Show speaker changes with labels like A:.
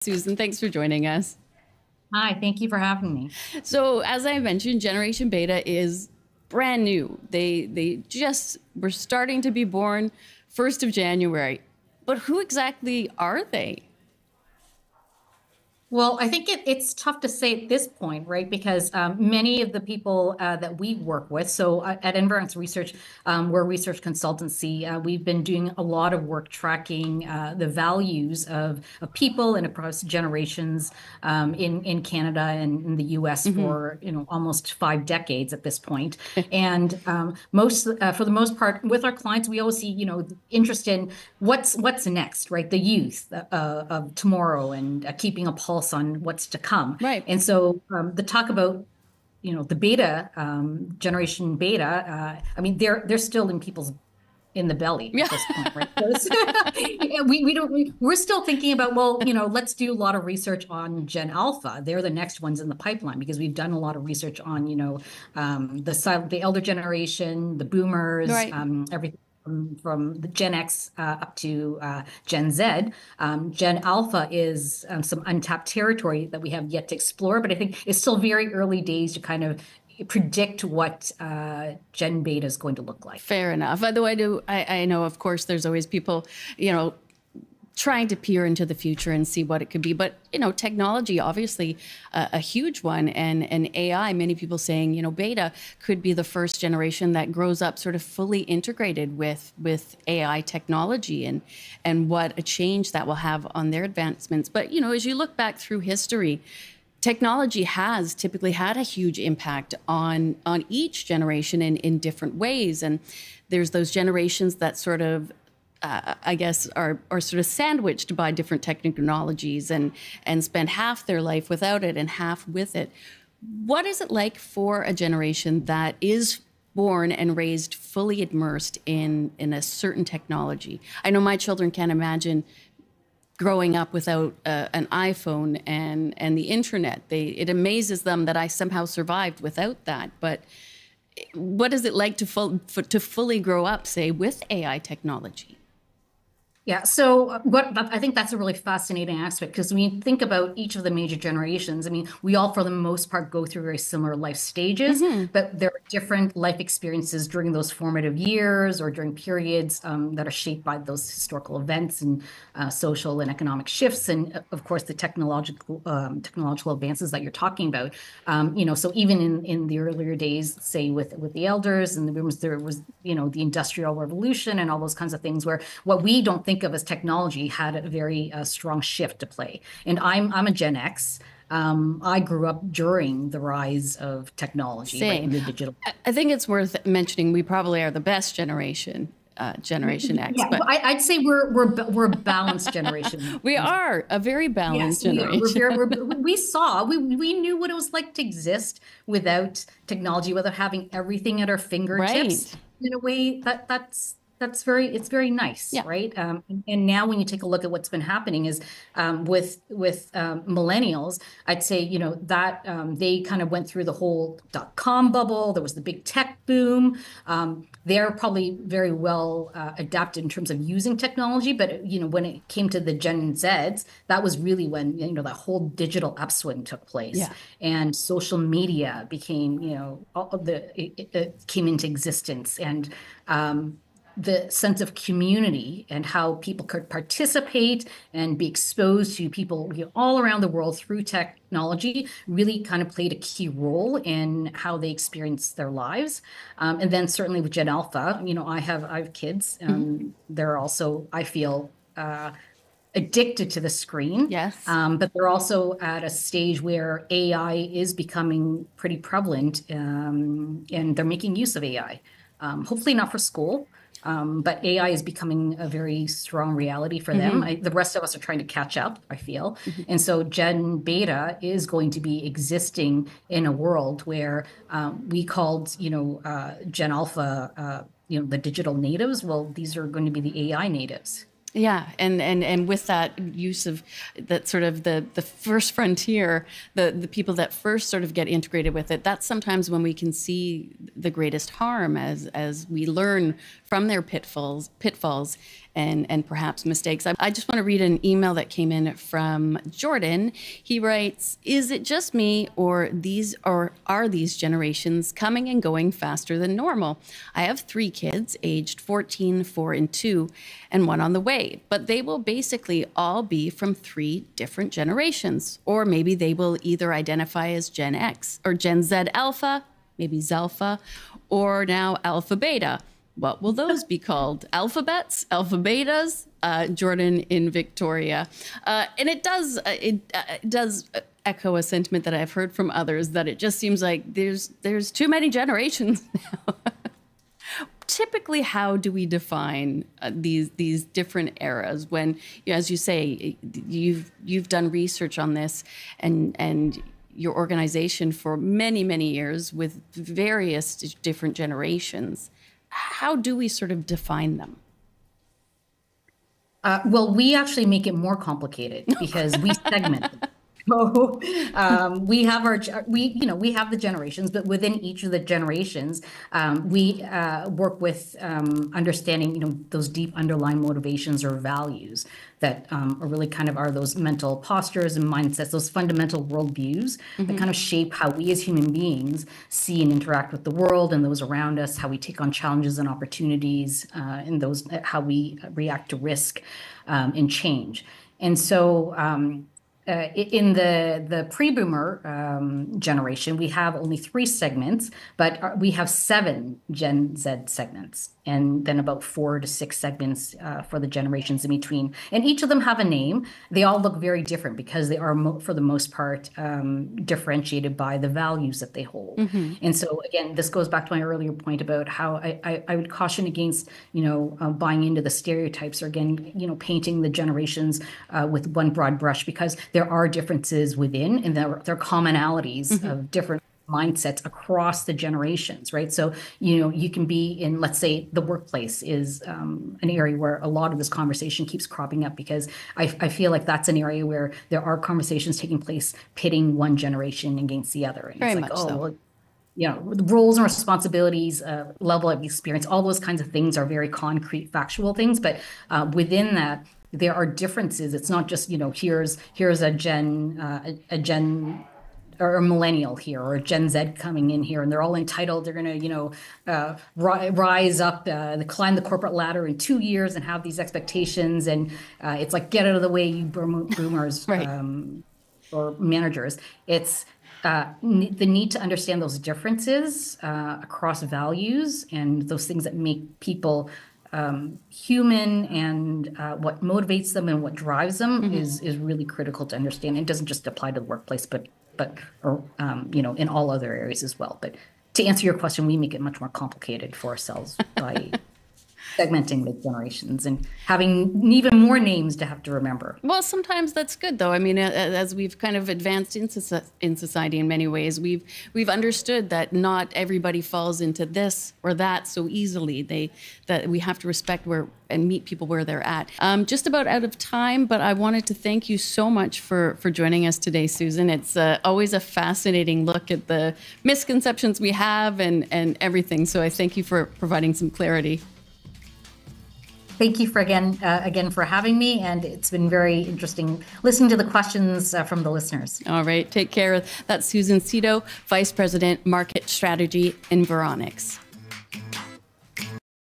A: Susan, thanks for joining us.
B: Hi, thank you for having me.
A: So, as I mentioned, Generation Beta is brand new. They just were starting to be born 1st of January. But who exactly are they?
B: Well, I think it's tough to say at this point, right? Because many of the people that we work with, so at Environics Research, we're a research consultancy. We've been doing a lot of work tracking the values of people and across generations in Canada and in the US for almost 5 decades at this point. And most for the most part, with our clients, we always see interest in what's next, right? The youth of tomorrow and keeping a pulse on what's to come.
A: Right.
B: And so the talk about the beta generation beta, I mean they're still in people's in the belly at this point, right? We're still thinking about, well, let's do a lot of research on Gen Alpha. They're the next ones in the pipeline because we've done a lot of research on the elder generation, the boomers,
A: Right.
B: everything from the Gen X up to Gen Z. Gen Alpha is some untapped territory that we have yet to explore, but I think it's still very early days to kind of predict what Gen Beta is going to look like.
A: Fair enough. Although I know, of course, there's always people, trying to peer into the future and see what it could be. But, technology, obviously a huge one. And AI, many people saying, beta could be the first generation that grows up sort of fully integrated with AI technology and what a change that will have on their advancements. But, as you look back through history, technology has typically had a huge impact on each generation in different ways. And there's those generations that sort of I guess are sort of sandwiched by different technologies and spend half their life without it and half with it. What is it like for a generation that is born and raised fully immersed in a certain technology? I know my children can't imagine growing up without an iPhone and the internet. It amazes them that I somehow survived without that. But what is it like to fully grow up, say, with AI technology?
B: Yeah, so I think that's a really fascinating aspect because when you think about each of the major generations, I mean, we all, for the most part, go through very similar life stages, but there are different life experiences during those formative years or during periods that are shaped by those historical events and social and economic shifts, and of course the technological advances that you're talking about. So even in the earlier days, say with the elders and the boomers, there was the Industrial Revolution and all those kinds of things where what we don't think of as technology had a very strong shift to play. And I'm a Gen X. I grew up during the rise of technology, right, in the digital.
A: I think it's worth mentioning we probably are the best generation, Generation X.
B: Yeah,
A: but
B: I'd say we're a balanced generation.
A: we are a very balanced
B: Yes,
A: generation.
B: We knew what it was like to exist without technology, without having everything at our fingertips.
A: Right.
B: In a way it's very nice,
A: Yeah.
B: right? And now when you take a look at what's been happening is with millennials, I'd say that they kind of went through the whole .com bubble. There was the big tech boom. They're probably very well adapted in terms of using technology, but when it came to the Gen Zs, that was really when that whole digital upswing took place,
A: Yeah.
B: and social media became it came into existence, and the sense of community and how people could participate and be exposed to people all around the world through technology really kind of played a key role in how they experienced their lives. And then certainly with Gen Alpha, I have kids. They're also, I feel, addicted to the screen.
A: Yes.
B: But they're also at a stage where AI is becoming pretty prevalent, and they're making use of AI. Hopefully not for school. But AI is becoming a very strong reality for them. The rest of us are trying to catch up, I feel. And so Gen Beta is going to be existing in a world where we called, Gen Alpha, the digital natives. Well, these are going to be the AI natives.
A: Yeah, and with that use of that sort of the first frontier, the people that first sort of get integrated with it, that's sometimes when we can see the greatest harm as we learn from their pitfalls and perhaps mistakes. I just want to read an email that came in from Jordan. He writes, "Is it just me, or are these generations coming and going faster than normal? I have 3 kids, aged 14, 4, and 2, and 1 on the way. But they will basically all be from 3 different generations. Or maybe they will either identify as Gen X or Gen Z Alpha, maybe Zelpha, or now Alpha Beta. What will those be called? Alphabets? Alpha Betas?" Jordan in Victoria. And it does echo a sentiment that I've heard from others, that it just seems like there's too many generations now. Typically, how do we define these different eras when, as you say, you've done research on this and your organization for many, many years with various different generations? How do we sort of define them?
B: Well, we actually make it more complicated because we segment them. So we have we have the generations, but within each of the generations, we work with understanding those deep underlying motivations or values that are really kind of are those mental postures and mindsets, those fundamental worldviews that kind of shape how we as human beings see and interact with the world and those around us, how we take on challenges and opportunities, and those how we react to risk and change. And so in the pre-boomer generation, we have only 3 segments, but we have 7 Gen Z segments, and then about 4 to 6 segments for the generations in between. And each of them have a name. They all look very different because they are, for the most part, differentiated by the values that they hold. And so, again, this goes back to my earlier point about how I would caution against, buying into the stereotypes or, again, painting the generations with one broad brush, because there are differences within, and there are commonalities of different mindsets across the generations, right? So, you can be in, let's say, the workplace is an area where a lot of this conversation keeps cropping up, because I feel like that's an area where there are conversations taking place pitting one generation against the other. And
A: Very
B: it's
A: much
B: like,
A: so.
B: well, the roles and responsibilities, level of experience, all those kinds of things are very concrete, factual things. But within that, there are differences. It's not just, here's a gen or a millennial here, or a Gen Z coming in here, and they're all entitled. They're going to, rise up, climb the corporate ladder in 2 years and have these expectations. And it's like, get out of the way, you boomers,
A: Right.
B: Or managers. It's the need to understand those differences across values and those things that make people human, and what motivates them and what drives them is really critical to understand. It doesn't just apply to the workplace, but in all other areas as well. But to answer your question, we make it much more complicated for ourselves by segmenting the generations and having even more names to have to remember.
A: Well, sometimes that's good, though. I mean, as we've kind of advanced in society in many ways, we've understood that not everybody falls into this or that so easily. That we have to respect and meet people where they're at. Just about out of time, but I wanted to thank you so much for joining us today, Susan. It's always a fascinating look at the misconceptions we have and everything. So I thank you for providing some clarity.
B: Thank you for again for having me, and it's been very interesting listening to the questions from the listeners.
A: All right, take care. That's Susan Seto, Vice President, Market Strategy, Environics.